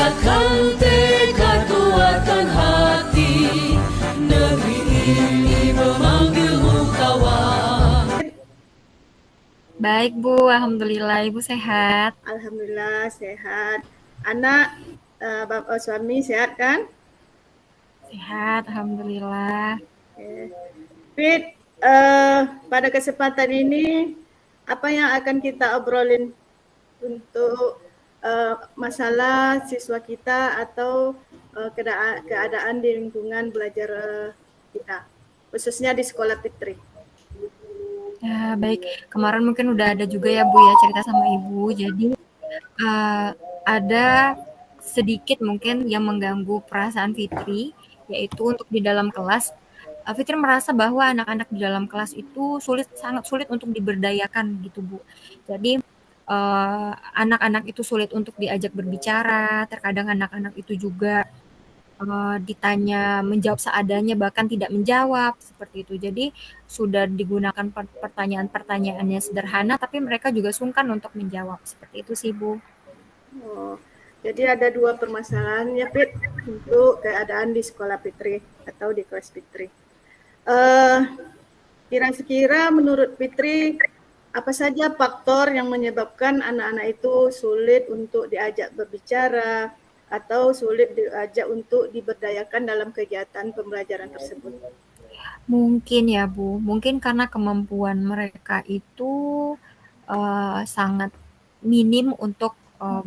kuatkan tekad, kuatkan hati, negeri ini memanggilmu kawan. Baik Bu, Alhamdulillah Ibu sehat. Alhamdulillah sehat. Anak, suami sehat kan? Sehat, Alhamdulillah. Fit, pada kesempatan ini apa yang akan kita obrolin untuk masalah siswa kita atau keadaan di lingkungan belajar kita, khususnya di sekolah Fitri. Ya, baik. Kemarin mungkin udah ada juga ya Bu ya cerita sama Ibu. Jadi ada sedikit mungkin yang mengganggu perasaan Fitri, yaitu untuk di dalam kelas. Fitri merasa bahwa anak-anak di dalam kelas itu sangat sulit untuk diberdayakan gitu Bu. Jadi anak-anak itu sulit untuk diajak berbicara. Terkadang anak-anak itu juga ditanya menjawab seadanya bahkan tidak menjawab seperti itu. Jadi sudah digunakan pertanyaan-pertanyaannya sederhana tapi mereka juga sungkan untuk menjawab. Seperti itu sih Bu. Jadi ada dua permasalahan ya Fit untuk keadaan di sekolah Fitri atau di kelas Fitri. Kira-kira menurut Fitri apa saja faktor yang menyebabkan anak-anak itu sulit untuk diajak berbicara atau sulit diajak untuk diberdayakan dalam kegiatan pembelajaran tersebut? Mungkin ya Bu, mungkin karena kemampuan mereka itu sangat minim untuk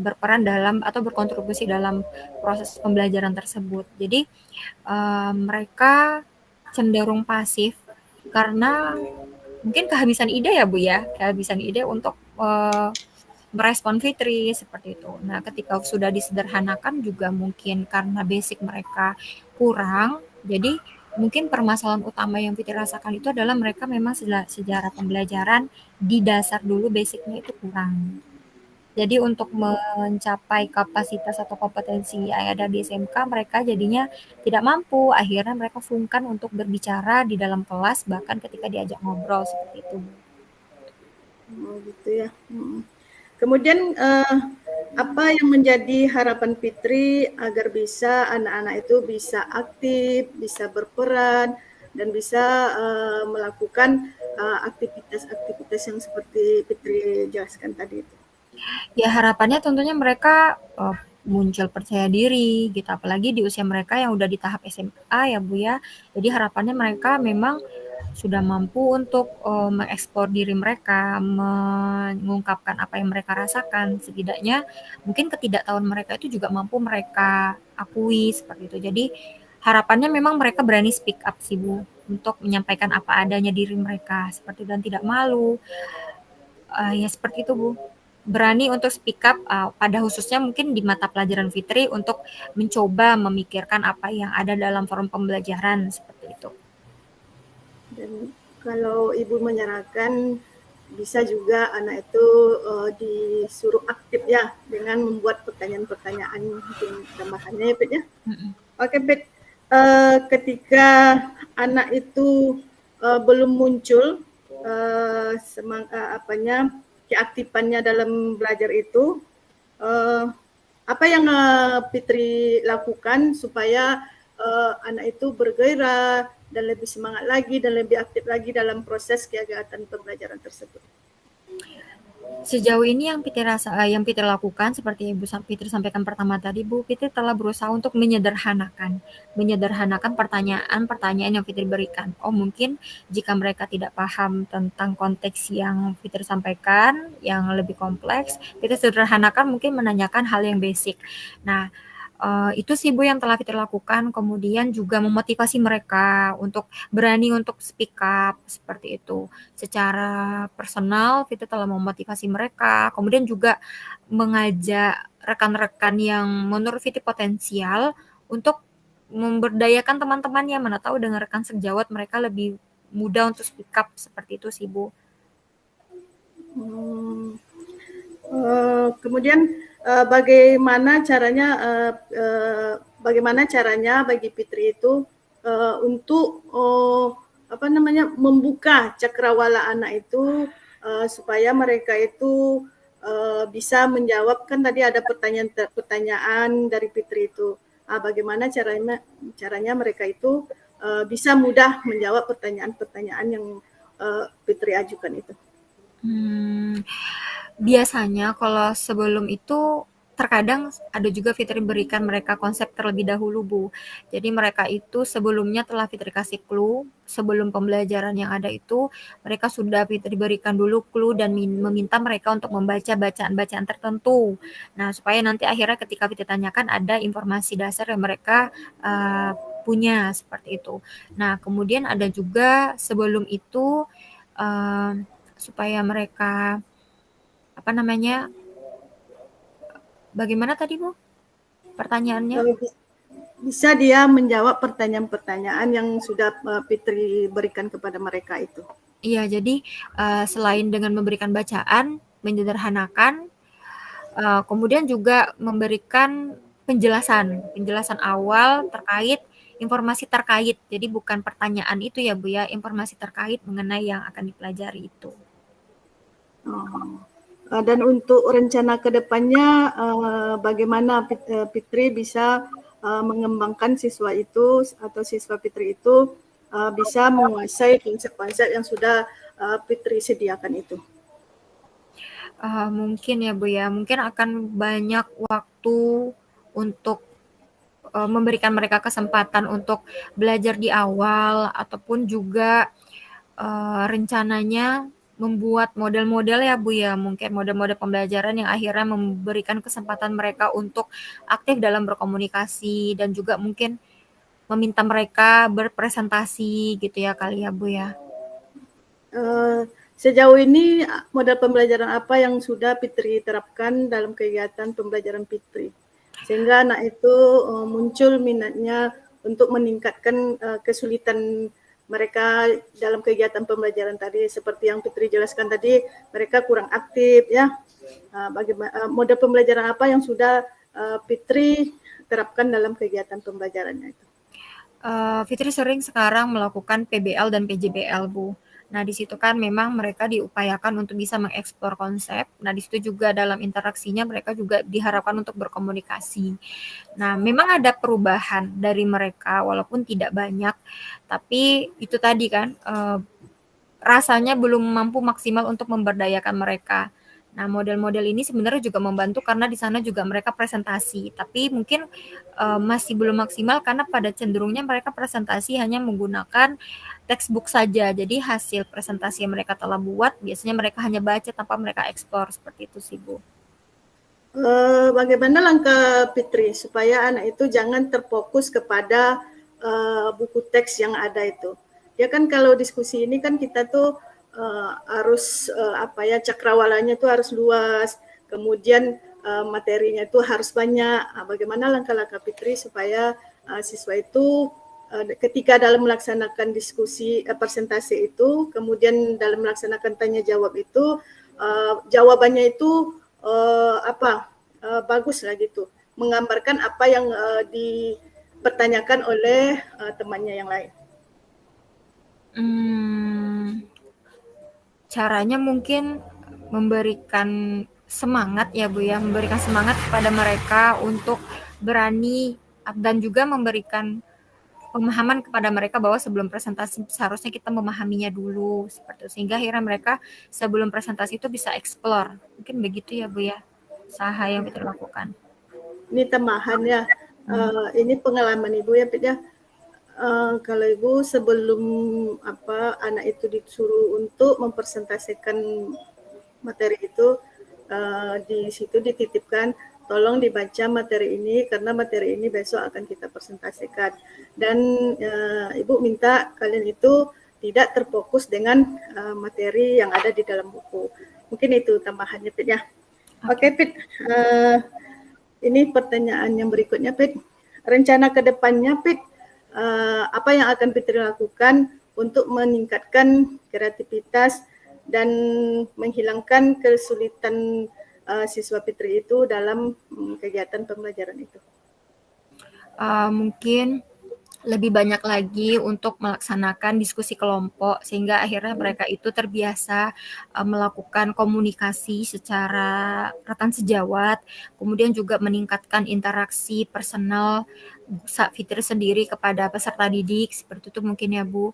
berperan dalam atau berkontribusi dalam proses pembelajaran tersebut. Jadi mereka cenderung pasif karena mungkin kehabisan ide ya Bu ya, kehabisan ide untuk merespon Fitri seperti itu. Nah, ketika sudah disederhanakan juga mungkin karena basic mereka kurang, jadi mungkin permasalahan utama yang Fitri rasakan itu adalah mereka memang sejarah pembelajaran di dasar dulu basicnya itu kurang. Jadi untuk mencapai kapasitas atau kompetensi yang ada di SMK, mereka jadinya tidak mampu. Akhirnya mereka sungkan untuk berbicara di dalam kelas, bahkan ketika diajak ngobrol seperti itu. Oh gitu ya. Kemudian apa yang menjadi harapan Fitri agar bisa anak-anak itu bisa aktif, bisa berperan, dan bisa melakukan aktivitas-aktivitas yang seperti Fitri jelaskan tadi itu? Ya harapannya tentunya mereka muncul percaya diri gitu, apalagi di usia mereka yang udah di tahap SMA ya Bu ya. Jadi harapannya mereka memang sudah mampu untuk mengeksplor diri mereka, mengungkapkan apa yang mereka rasakan. Setidaknya mungkin ketidaktahuan mereka itu juga mampu mereka akui seperti itu. Jadi harapannya memang mereka berani speak up sih Bu, untuk menyampaikan apa adanya diri mereka seperti dan tidak malu. Ya seperti itu Bu. Berani untuk speak up pada khususnya mungkin di mata pelajaran Fitri untuk mencoba memikirkan apa yang ada dalam forum pembelajaran seperti itu. Dan kalau Ibu menyarankan bisa juga anak itu disuruh aktif ya dengan membuat pertanyaan-pertanyaan mungkin tambahannya ya Pit ya. Oke Pit, ketika anak itu belum muncul keaktifannya dalam belajar itu, apa yang Fitri lakukan supaya anak itu bergairah dan lebih semangat lagi dan lebih aktif lagi dalam proses kegiatan pembelajaran tersebut? Sejauh ini yang yang Fitri lakukan seperti Ibu Fitri sampaikan pertama tadi, Bu Fitri telah berusaha untuk menyederhanakan pertanyaan-pertanyaan yang Fitri berikan. Oh mungkin jika mereka tidak paham tentang konteks yang Fitri sampaikan, yang lebih kompleks, Fitri sederhanakan mungkin menanyakan hal yang basic. Nah, itu sih Bu yang telah Fitri lakukan, kemudian juga memotivasi mereka untuk berani untuk speak up, seperti itu. Secara personal, Fitri telah memotivasi mereka, kemudian juga mengajak rekan-rekan yang menurut Fitri potensial untuk memberdayakan teman-temannya, mana tahu dengan rekan sejawat mereka lebih mudah untuk speak up, seperti itu sih Bu. Kemudian bagaimana caranya bagi Fitri itu untuk membuka cakrawala anak itu supaya mereka itu bisa menjawab, kan tadi ada pertanyaan dari Fitri itu. Bagaimana caranya mereka itu bisa mudah menjawab pertanyaan-pertanyaan yang Fitri ajukan itu. Biasanya kalau sebelum itu terkadang ada juga Fitri berikan mereka konsep terlebih dahulu, Bu. Jadi mereka itu sebelumnya telah Fitri kasih clue, sebelum pembelajaran yang ada itu mereka sudah Fitri berikan dulu clue dan meminta mereka untuk membaca bacaan-bacaan tertentu. Nah, supaya nanti akhirnya ketika Fitri tanyakan ada informasi dasar yang mereka punya seperti itu. Nah, kemudian ada juga sebelum itu supaya mereka bagaimana tadi, Bu? Pertanyaannya? Bisa dia menjawab pertanyaan-pertanyaan yang sudah Fitri berikan kepada mereka itu. Iya, jadi selain dengan memberikan bacaan, menyederhanakan, kemudian juga memberikan penjelasan awal terkait informasi terkait. Jadi bukan pertanyaan itu ya, Bu ya, informasi terkait mengenai yang akan dipelajari itu. Dan untuk rencana ke depannya, bagaimana Fitri bisa mengembangkan siswa itu atau siswa Fitri itu bisa menguasai konsep-konsep yang sudah Fitri sediakan itu? Mungkin ya, Bu ya, mungkin akan banyak waktu untuk memberikan mereka kesempatan untuk belajar di awal, ataupun juga rencananya membuat model-model ya, Bu ya, mungkin model-model pembelajaran yang akhirnya memberikan kesempatan mereka untuk aktif dalam berkomunikasi, dan juga mungkin meminta mereka berpresentasi gitu ya kali ya, Bu ya. Sejauh ini model pembelajaran apa yang sudah Fitri terapkan dalam kegiatan pembelajaran Fitri, sehingga anak itu muncul minatnya untuk meningkatkan kesulitan mereka dalam kegiatan pembelajaran tadi, seperti yang Fitri jelaskan tadi, mereka kurang aktif ya. Bagaimana model pembelajaran apa yang sudah Fitri terapkan dalam kegiatan pembelajarannya itu? Fitri sering sekarang melakukan PBL dan PJBL, Bu. Nah, di situ kan memang mereka diupayakan untuk bisa mengeksplor konsep. Nah, di situ juga dalam interaksinya mereka juga diharapkan untuk berkomunikasi. Nah, memang ada perubahan dari mereka walaupun tidak banyak, tapi itu tadi kan rasanya belum mampu maksimal untuk memberdayakan mereka. Nah, model-model ini sebenarnya juga membantu karena di sana juga mereka presentasi, tapi mungkin masih belum maksimal karena pada cenderungnya mereka presentasi hanya menggunakan textbook saja. Jadi hasil presentasi yang mereka telah buat biasanya mereka hanya baca tanpa mereka eksplor, seperti itu sih, Bu. Bagaimana langkah Fitri supaya anak itu jangan terfokus kepada buku teks yang ada itu? Ya kan kalau diskusi ini kan kita tuh harus cakrawalanya tuh harus luas, kemudian materinya itu harus banyak. Bagaimana langkah-langkah Fitri supaya siswa itu ketika dalam melaksanakan diskusi presentasi itu, kemudian dalam melaksanakan tanya jawab itu jawabannya itu bagus lah gitu, menggambarkan apa yang dipertanyakan oleh temannya yang lain. Caranya mungkin memberikan semangat ya, Bu ya, memberikan semangat kepada mereka untuk berani, dan juga memberikan pemahaman kepada mereka bahwa sebelum presentasi seharusnya kita memahaminya dulu, seperti itu. Sehingga akhirnya mereka sebelum presentasi itu bisa explore. Mungkin begitu ya, Bu ya, usaha yang kita lakukan. Ini tambahan ya, ini pengalaman Ibu ya, Pit ya. Kalau Ibu sebelum anak itu disuruh untuk mempresentasikan materi itu, di situ dititipkan, tolong dibaca materi ini karena materi ini besok akan kita presentasikan. Dan Ibu minta kalian itu tidak terfokus dengan materi yang ada di dalam buku. Mungkin itu tambahannya, Pit ya. Oke, Pit. Ini pertanyaan yang berikutnya, Pit. Rencana ke depannya, Pit, apa yang akan Fitri lakukan untuk meningkatkan kreativitas dan menghilangkan kesulitan siswa Fitri itu dalam kegiatan pembelajaran itu? Mungkin lebih banyak lagi untuk melaksanakan diskusi kelompok sehingga akhirnya mereka itu terbiasa melakukan komunikasi secara rekan sejawat, kemudian juga meningkatkan interaksi personal Fitri sendiri kepada peserta didik seperti itu mungkin ya Bu.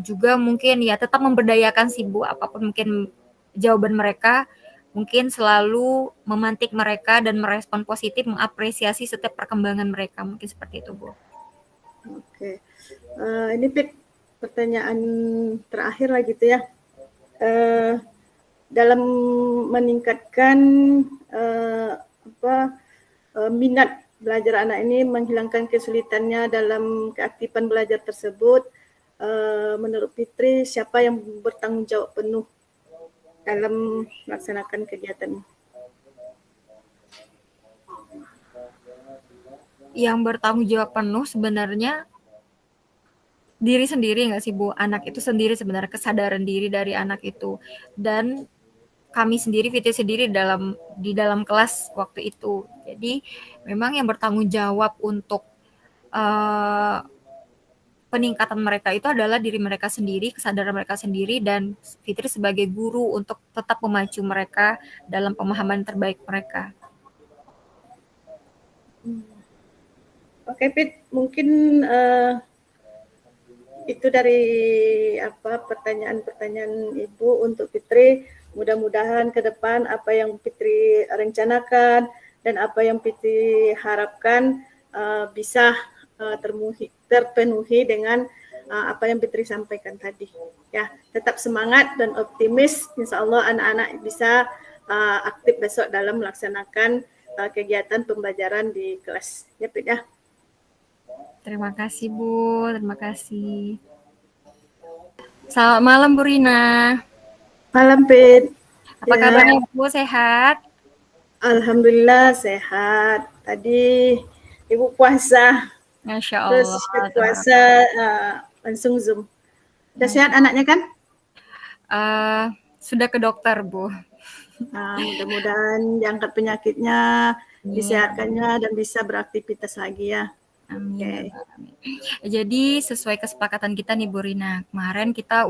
Juga mungkin ya tetap memberdayakan sih Bu, apapun mungkin jawaban mereka mungkin selalu memantik mereka dan merespon positif, mengapresiasi setiap perkembangan mereka mungkin seperti itu Bu. Oke, ini Pit, pertanyaan terakhir lah gitu ya. Dalam meningkatkan minat belajar anak ini, menghilangkan kesulitannya dalam keaktifan belajar tersebut, menurut Fitri siapa yang bertanggung jawab penuh dalam melaksanakan kegiatan? Yang bertanggung jawab penuh sebenarnya diri sendiri nggak sih Bu? Anak itu sendiri sebenarnya, kesadaran diri dari anak itu. Dan kami sendiri, Fitri sendiri di dalam kelas waktu itu. Jadi memang yang bertanggung jawab untuk peningkatan mereka itu adalah diri mereka sendiri, kesadaran mereka sendiri, dan Fitri sebagai guru untuk tetap memacu mereka dalam pemahaman terbaik mereka. Oke, Pit, mungkin itu dari pertanyaan-pertanyaan Ibu untuk Fitri. Mudah-mudahan ke depan apa yang Fitri rencanakan dan apa yang Fitri harapkan bisa terpenuhi dengan apa yang Fitri sampaikan tadi. Ya, tetap semangat dan optimis. Insya Allah anak-anak bisa aktif besok dalam melaksanakan kegiatan pembelajaran di kelas. Ya, Pit ya. Terima kasih Bu, terima kasih. Selamat malam Bu Rina. Malam Pit. Apa kabarnya Bu, sehat? Alhamdulillah sehat. Tadi Ibu puasa. Masya Terus Allah. puasa langsung Zoom. Udah sehat anaknya kan? Sudah ke dokter Bu. Mudah-mudahan diangkat penyakitnya, disehatkannya dan bisa beraktivitas lagi ya. Amin. Jadi sesuai kesepakatan kita nih Bu Rina, kemarin kita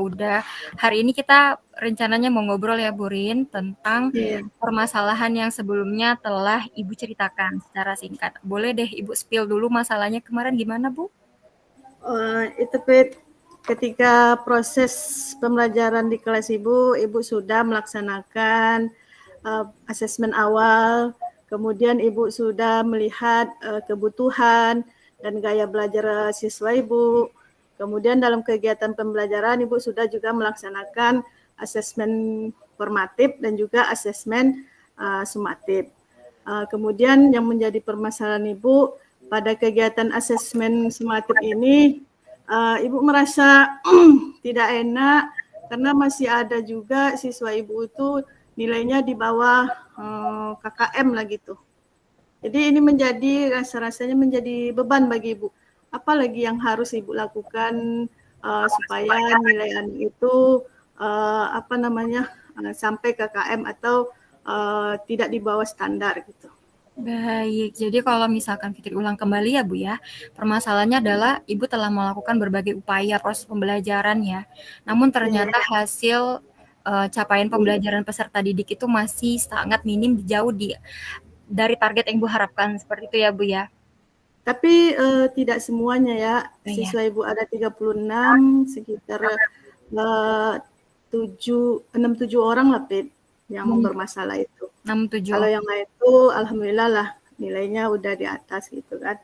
hari ini kita rencananya mau ngobrol ya Bu Rin tentang permasalahan yang sebelumnya telah Ibu ceritakan secara singkat. Boleh deh Ibu spill dulu masalahnya kemarin gimana Bu? Itu ketika proses pembelajaran di kelas Ibu sudah melaksanakan asesmen awal, kemudian Ibu sudah melihat kebutuhan dan gaya belajar siswa Ibu. Kemudian dalam kegiatan pembelajaran Ibu sudah juga melaksanakan asesmen formatif dan juga asesmen sumatif. Kemudian yang menjadi permasalahan Ibu pada kegiatan asesmen sumatif ini, Ibu merasa tidak enak karena masih ada juga siswa Ibu itu nilainya di bawah KKM lah gitu. Jadi ini rasanya menjadi beban bagi Ibu. Apalagi yang harus Ibu lakukan supaya nilai anak itu sampai KKM atau tidak di bawah standar gitu. Baik, jadi kalau misalkan Fitri ulang kembali ya Bu ya, permasalahannya adalah Ibu telah melakukan berbagai upaya proses pembelajaran ya, namun ternyata hasil capaian pembelajaran peserta didik itu masih sangat minim, jauh dari target yang Ibu harapkan, seperti itu ya Bu ya? Tapi tidak semuanya ya, siswa Ibu ada 36, sekitar 6-7 orang lah Pit yang bermasalah itu. 6-7. Kalau yang lain itu alhamdulillah lah nilainya udah di atas gitu kan.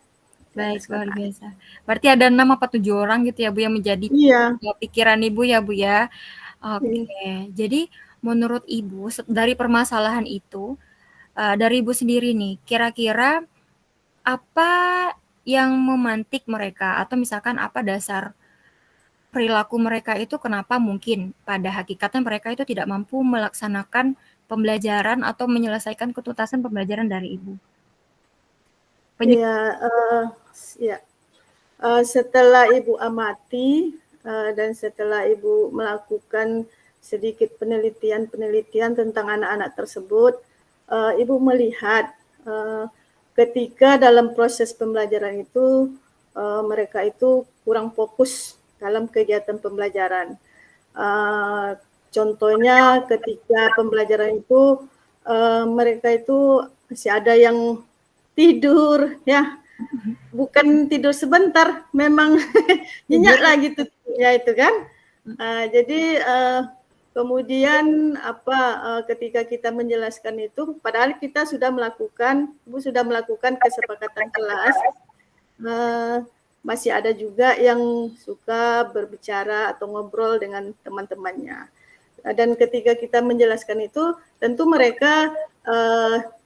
Baik, luar biasa. Berarti ada 6 apa 7 orang gitu ya Bu yang menjadi pikiran Ibu ya Bu ya. Oke. Jadi menurut Ibu dari permasalahan itu, dari Ibu sendiri nih, kira-kira apa yang memantik mereka atau misalkan apa dasar perilaku mereka itu kenapa mungkin pada hakikatnya mereka itu tidak mampu melaksanakan pembelajaran atau menyelesaikan ketuntasan pembelajaran dari Ibu? Setelah Ibu amati dan setelah Ibu melakukan sedikit penelitian tentang anak-anak tersebut, Ibu melihat ketika dalam proses pembelajaran itu mereka itu kurang fokus dalam kegiatan pembelajaran. Contohnya ketika pembelajaran itu mereka itu masih ada yang tidur ya, bukan tidur sebentar, memang nyenyak lah gitu ya itu kan. Jadi kemudian ketika kita menjelaskan itu, padahal kita sudah melakukan, Ibu sudah melakukan kesepakatan kelas, masih ada juga yang suka berbicara atau ngobrol dengan teman-temannya. Dan ketika kita menjelaskan itu, tentu mereka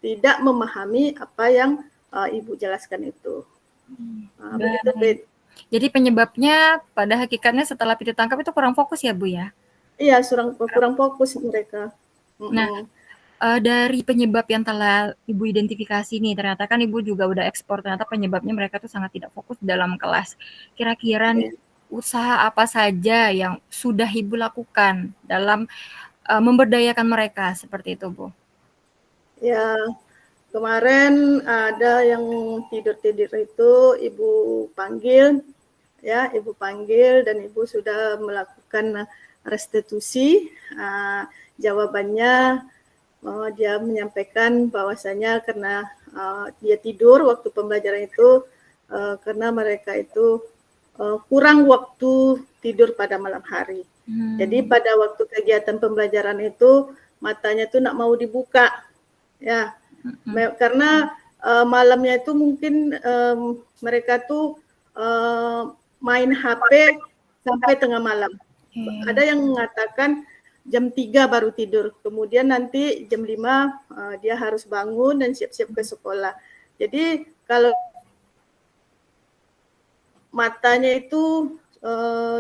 tidak memahami apa yang Ibu jelaskan itu. Begitu, Bet. Jadi penyebabnya pada hakikatnya setelah ditangkap itu kurang fokus ya Bu ya? Iya, kurang fokus mereka. Nah, dari penyebab yang telah Ibu identifikasi nih, ternyata kan Ibu juga udah ekspor, ternyata penyebabnya mereka tuh sangat tidak fokus dalam kelas. Kira-kira nih, usaha apa saja yang sudah Ibu lakukan dalam memberdayakan mereka seperti itu, Bu? Ya, kemarin ada yang tidur-tidur itu Ibu panggil, ya, Ibu panggil dan Ibu sudah melakukan restitusi. Jawabannya dia menyampaikan bahwasanya karena dia tidur waktu pembelajaran itu karena mereka itu kurang waktu tidur pada malam hari. Jadi pada waktu kegiatan pembelajaran itu matanya tuh nak mau dibuka, ya, karena malamnya itu mungkin mereka tuh main HP sampai tengah malam. Ada yang mengatakan jam 3 baru tidur, kemudian nanti jam 5 dia harus bangun dan siap-siap ke sekolah. Jadi kalau matanya itu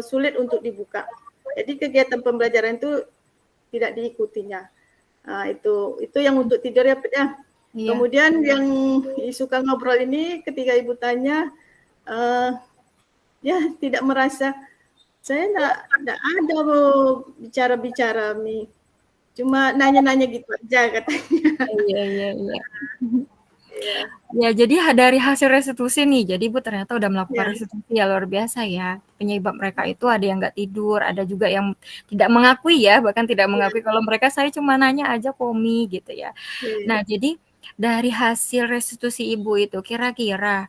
sulit untuk dibuka. Jadi kegiatan pembelajaran itu tidak diikutinya. Itu yang untuk tidur ya, Pet, ya. Iya. Kemudian yang suka ngobrol ini ketika Ibu tanya, ya tidak merasa, saya enggak ada mau bicara-bicara nih. Cuma nanya-nanya gitu aja katanya. Iya. Ya, jadi dari hasil restitusi nih, jadi Ibu ternyata udah melakukan restitusi ya, luar biasa ya. Penyebab mereka itu ada yang nggak tidur, ada juga yang tidak mengakui ya, bahkan tidak mengakui kalau mereka saya cuma nanya aja komi gitu ya. Nah, jadi dari hasil restitusi Ibu itu kira-kira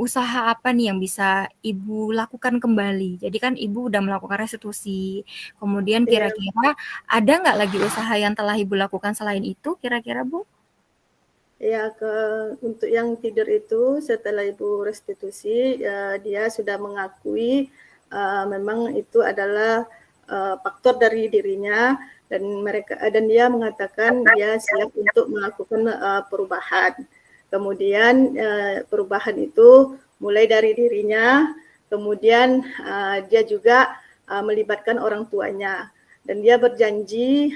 usaha apa nih yang bisa Ibu lakukan kembali? Jadi kan Ibu udah melakukan restitusi, kemudian kira-kira ada nggak lagi usaha yang telah Ibu lakukan selain itu kira-kira, Bu? Ya, untuk yang tidur itu setelah Ibu restitusi, dia sudah mengakui memang itu adalah faktor dari dirinya dan dia mengatakan dia siap untuk melakukan perubahan. Kemudian perubahan itu mulai dari dirinya, kemudian dia juga melibatkan orang tuanya dan dia berjanji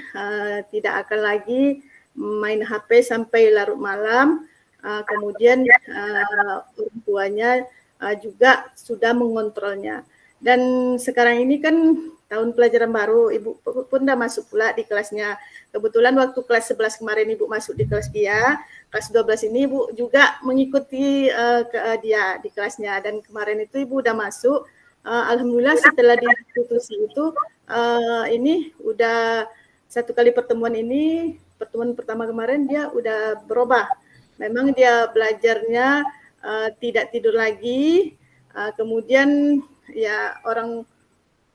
tidak akan lagi main HP sampai larut malam, kemudian orang tuanya juga sudah mengontrolnya. Dan sekarang ini kan tahun pelajaran baru, Ibu pun sudah masuk pula di kelasnya. Kebetulan waktu kelas 11 kemarin Ibu masuk di kelas dia, kelas 12 ini Ibu juga mengikuti dia di kelasnya. Dan kemarin itu Ibu sudah masuk, alhamdulillah setelah diputusi itu, ini udah satu kali pertemuan pertama kemarin dia udah berubah. Memang dia belajarnya tidak tidur lagi, kemudian ya orang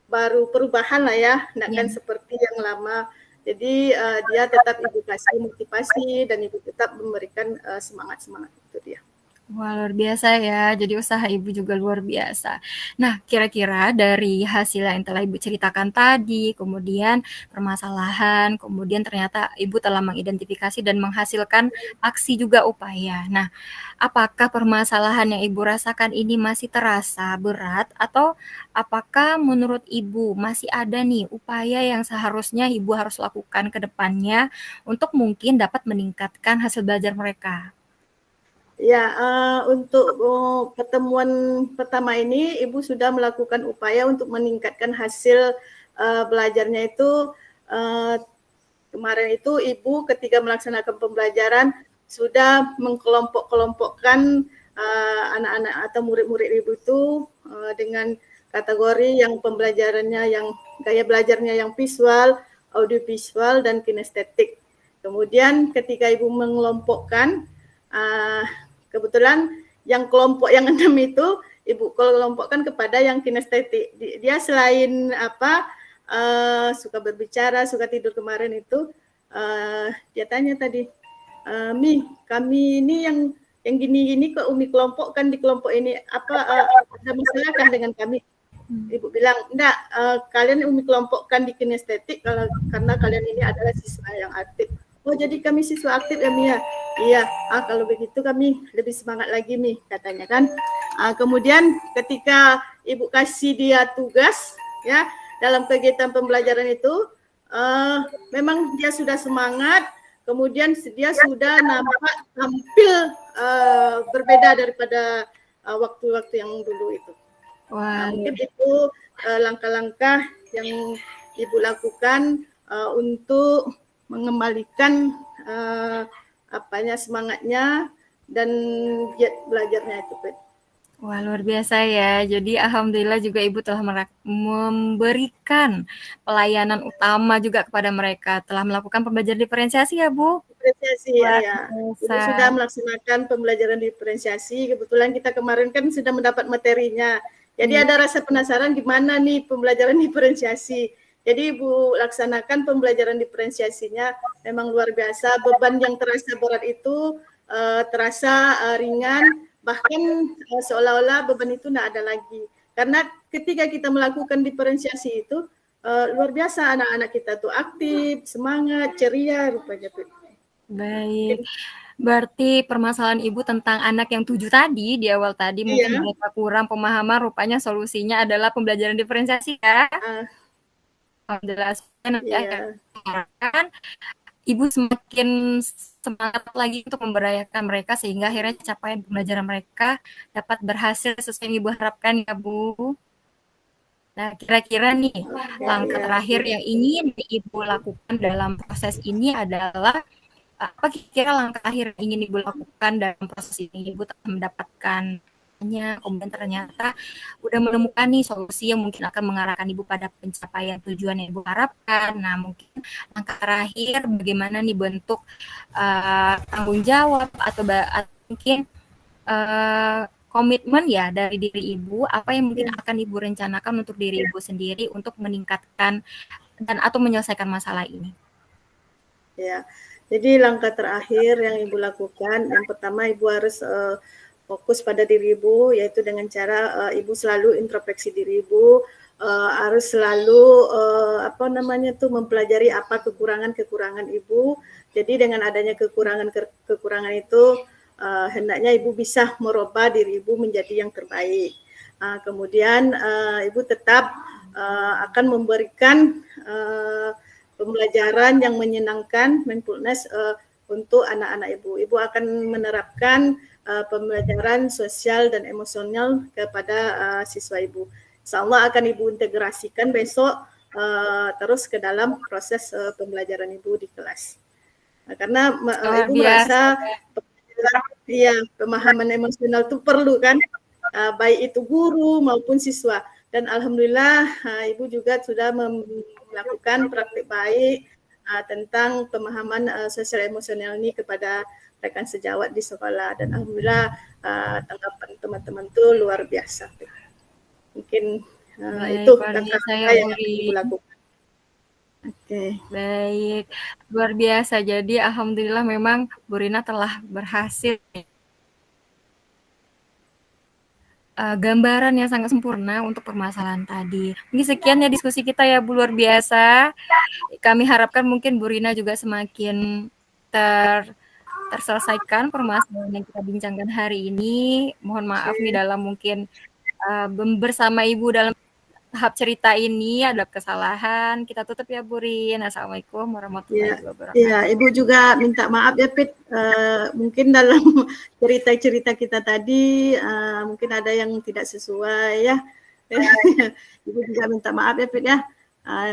baru perubahan lah ya, enggak kan seperti yang lama. Jadi dia tetap Ibu kasih motivasi dan Ibu tetap memberikan semangat-semangat itu dia. Wah, luar biasa ya. Jadi usaha Ibu juga luar biasa. Nah, kira-kira dari hasil yang telah Ibu ceritakan tadi, kemudian permasalahan, kemudian ternyata Ibu telah mengidentifikasi dan menghasilkan aksi juga upaya. Nah, apakah permasalahan yang Ibu rasakan ini masih terasa berat atau apakah menurut Ibu masih ada nih upaya yang seharusnya Ibu harus lakukan ke depannya untuk mungkin dapat meningkatkan hasil belajar mereka? Ya, untuk pertemuan pertama ini Ibu sudah melakukan upaya untuk meningkatkan hasil belajarnya itu. Kemarin itu Ibu ketika melaksanakan pembelajaran sudah mengkelompok-kelompokkan anak-anak atau murid-murid Ibu itu dengan kategori yang pembelajarannya, yang gaya belajarnya yang visual, audiovisual, dan kinestetik. Kemudian ketika Ibu mengelompokkan, kebetulan yang kelompok yang 6 itu Ibu kelompokkan kepada yang kinestetik. Dia selain suka berbicara, suka tidur kemarin itu, dia tanya tadi, Mi, kami ini yang gini-gini kok Umi kelompokkan di kelompok ini, ada masalah kan dengan kami? Ibu bilang, enggak, kalian Umi kelompokkan di kinestetik karena kalian ini adalah siswa yang aktif. Oh, jadi kami siswa aktif ya, Mi ya? Iya, kalau begitu kami lebih semangat lagi, Mi, katanya kan. Kemudian ketika Ibu kasih dia tugas, ya, dalam kegiatan pembelajaran itu, memang dia sudah semangat, kemudian dia sudah nampak tampil berbeda daripada waktu-waktu yang dulu itu. Mungkin itu langkah-langkah yang Ibu lakukan untuk mengembalikan semangatnya dan giat belajarnya itu. Wah, luar biasa ya. Jadi alhamdulillah juga Ibu telah memberikan pelayanan utama juga kepada mereka, telah melakukan pembelajaran diferensiasi ya, Bu? Diferensiasi ya. Ibu sudah melaksanakan pembelajaran diferensiasi. Kebetulan kita kemarin kan sudah mendapat materinya. Jadi ada rasa penasaran gimana nih pembelajaran diferensiasi. Jadi Ibu laksanakan pembelajaran diferensiasinya memang luar biasa. Beban yang terasa berat itu terasa ringan, bahkan seolah-olah beban itu tidak ada lagi. Karena ketika kita melakukan diferensiasi itu luar biasa, anak-anak kita tuh aktif, semangat, ceria rupanya. Baik. Berarti permasalahan Ibu tentang anak yang 7 tadi, di awal tadi, mungkin mereka kurang pemahaman, rupanya solusinya adalah pembelajaran diferensiasi ya. Alhamdulillah, nanti akan Ibu semakin semangat lagi untuk memberdayakan mereka sehingga akhirnya capaian pembelajaran mereka dapat berhasil sesuai yang Ibu harapkan ya, Bu. Nah, kira-kira nih langkah terakhir yang ingin Ibu lakukan dalam proses ini adalah apa kira-kira langkah akhir yang ingin Ibu lakukan dalam proses ini? Ibu telah mendapatkannya, kemudian ternyata udah menemukan nih solusi yang mungkin akan mengarahkan Ibu pada pencapaian tujuan yang Ibu harapkan. Nah, mungkin langkah terakhir bagaimana nih bentuk tanggung jawab atau mungkin komitmen ya dari diri Ibu, apa yang mungkin akan Ibu rencanakan untuk diri Ibu sendiri untuk meningkatkan dan atau menyelesaikan masalah ini? Ya. Jadi langkah terakhir yang Ibu lakukan, yang pertama Ibu harus fokus pada diri Ibu, yaitu dengan cara Ibu selalu introspeksi diri Ibu, harus selalu mempelajari apa kekurangan-kekurangan Ibu. Jadi dengan adanya kekurangan itu, hendaknya Ibu bisa merubah diri Ibu menjadi yang terbaik. Kemudian Ibu tetap akan memberikan pembelajaran yang menyenangkan, mindfulness untuk anak-anak Ibu. Ibu akan menerapkan pembelajaran sosial dan emosional kepada siswa Ibu. Insyaallah akan Ibu integrasikan besok terus ke dalam proses pembelajaran Ibu di kelas. Karena Ibu merasa pemahaman emosional itu perlu kan, baik itu guru maupun siswa. Dan alhamdulillah Ibu juga sudah melakukan praktik baik tentang pemahaman sosial emosional ini kepada rekan sejawat di sekolah, dan alhamdulillah tanggapan teman-teman itu luar biasa. Mungkin itu langkah yang Ibu lakukan. Baik, luar biasa. Jadi alhamdulillah memang Bu Rina telah berhasil gambaran yang sangat sempurna untuk permasalahan tadi. Mungkin sekian ya diskusi kita ya Bu, luar biasa. Kami harapkan mungkin Bu Rina juga semakin terselesaikan permasalahan yang kita bincangkan hari ini. Mohon maaf nih dalam mungkin bersama Ibu dalam tahap cerita ini ada kesalahan. Kita tutup ya Bu Rin. Assalamualaikum warahmatullahi wabarakatuh. Ya, Ibu juga minta maaf ya Pit. Mungkin dalam cerita-cerita kita tadi mungkin ada yang tidak sesuai ya. Ibu juga minta maaf ya Pit ya.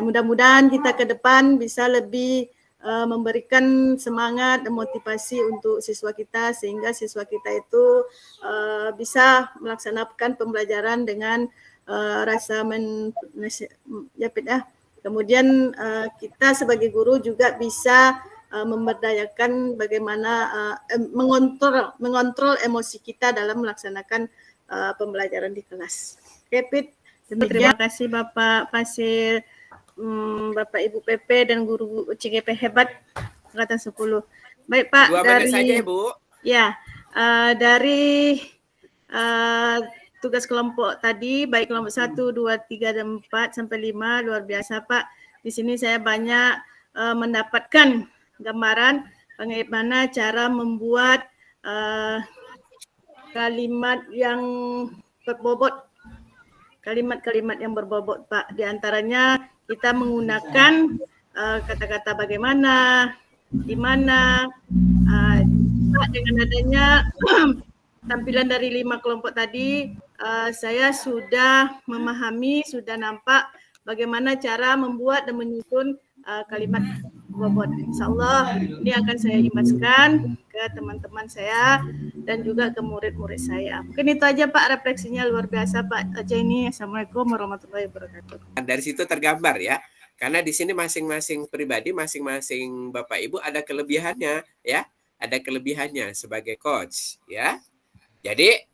Mudah-mudahan kita ke depan bisa lebih memberikan semangat dan motivasi untuk siswa kita sehingga siswa kita itu bisa melaksanakan pembelajaran dengan rasa kemudian kita sebagai guru juga bisa memberdayakan bagaimana mengontrol emosi kita dalam melaksanakan pembelajaran di kelas. Oke, Pit. Terima kasih Bapak Fasil, Bapak Ibu PP dan guru CGP hebat angkatan 10. Baik Pak, 2 menit saja Ibu. Ya, dari tugas kelompok tadi, baik kelompok 1, 2, 3, dan 4 sampai 5, luar biasa Pak. Di sini saya banyak mendapatkan gambaran bagaimana cara membuat kalimat yang berbobot, kalimat-kalimat yang berbobot Pak. Di antaranya kita menggunakan kata-kata bagaimana, di mana, dengan adanya tampilan dari 5 kelompok tadi, saya sudah memahami, sudah nampak bagaimana cara membuat dan menyusun kalimat bobot. Insyaallah ini akan saya imbaskan ke teman-teman saya dan juga ke murid-murid saya. Mungkin itu aja Pak, refleksinya luar biasa Pak Jenny. Assalamualaikum warahmatullahi wabarakatuh. Dari situ tergambar ya. Karena di sini masing-masing pribadi, masing-masing Bapak Ibu ada kelebihannya ya. Ada kelebihannya sebagai coach ya. Jadi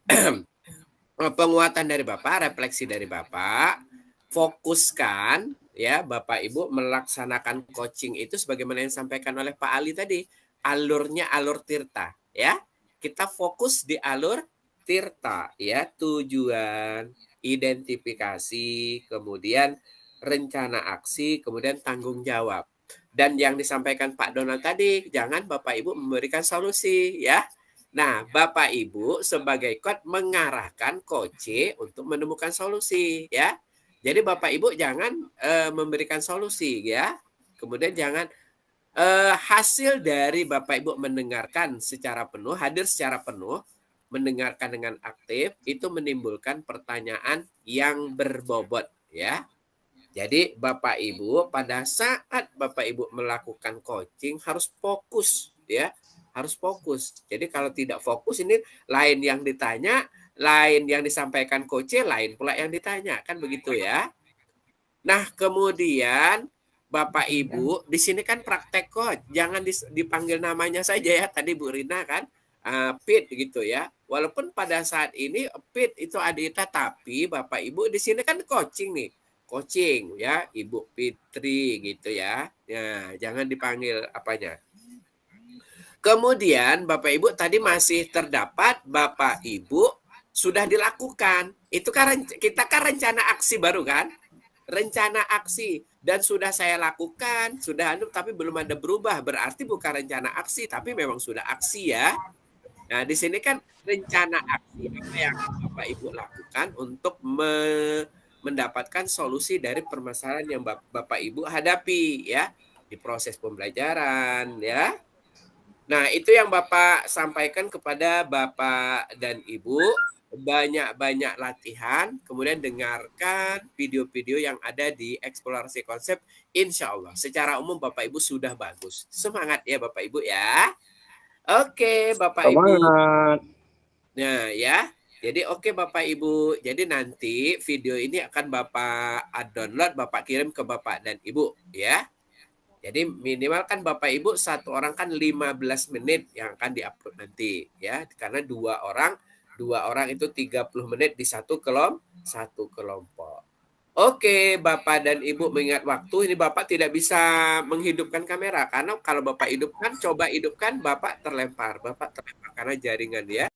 penguatan dari Bapak, refleksi dari Bapak, fokuskan ya Bapak Ibu melaksanakan coaching itu sebagaimana yang disampaikan oleh Pak Ali tadi. Alurnya alur tirta ya. Kita fokus di alur tirta ya, tujuan, identifikasi, kemudian rencana aksi, kemudian tanggung jawab. Dan yang disampaikan Pak Donald tadi, jangan Bapak Ibu memberikan solusi ya. Nah, Bapak Ibu sebagai coach mengarahkan coach untuk menemukan solusi ya. Jadi Bapak Ibu jangan memberikan solusi ya. Kemudian jangan hasil dari Bapak Ibu mendengarkan secara penuh, hadir secara penuh, mendengarkan dengan aktif, itu menimbulkan pertanyaan yang berbobot ya. Jadi Bapak Ibu pada saat Bapak Ibu melakukan coaching harus fokus ya, harus fokus. Jadi kalau tidak fokus ini lain yang ditanya, lain yang disampaikan coach, lain pula yang ditanya, kan begitu ya. Nah, kemudian Bapak Ibu di sini kan praktek coach, jangan dipanggil namanya saja ya. Tadi Bu Rina kan Pit gitu ya. Walaupun pada saat ini Pit itu Adita, tapi Bapak Ibu di sini kan coaching nih. Coaching ya, Ibu Fitri gitu ya. Ya, jangan dipanggil apanya. Kemudian Bapak Ibu tadi masih terdapat Bapak Ibu sudah dilakukan. Itu kan kita kan rencana aksi baru kan? Rencana aksi dan sudah saya lakukan, sudah tapi belum ada berubah. Berarti bukan rencana aksi tapi memang sudah aksi ya. Nah, di sini kan rencana aksi apa yang Bapak Ibu lakukan untuk mendapatkan solusi dari permasalahan yang Bapak Ibu hadapi ya di proses pembelajaran ya. Nah, itu yang Bapak sampaikan kepada Bapak dan Ibu, banyak-banyak latihan, kemudian dengarkan video-video yang ada di Eksplorasi Konsep, insya Allah secara umum Bapak Ibu sudah bagus. Semangat ya Bapak Ibu ya. Oke Bapak Ibu. Nah ya. Jadi oke Bapak Ibu, jadi nanti video ini akan Bapak download, Bapak kirim ke Bapak dan Ibu ya. Jadi minimal kan Bapak Ibu satu orang kan 15 menit yang akan diupload nanti ya. Karena dua orang itu 30 menit di satu kelompok. Oke Bapak dan Ibu mengingat waktu, ini Bapak tidak bisa menghidupkan kamera. Karena kalau Bapak hidupkan, coba hidupkan Bapak terlempar karena jaringan ya.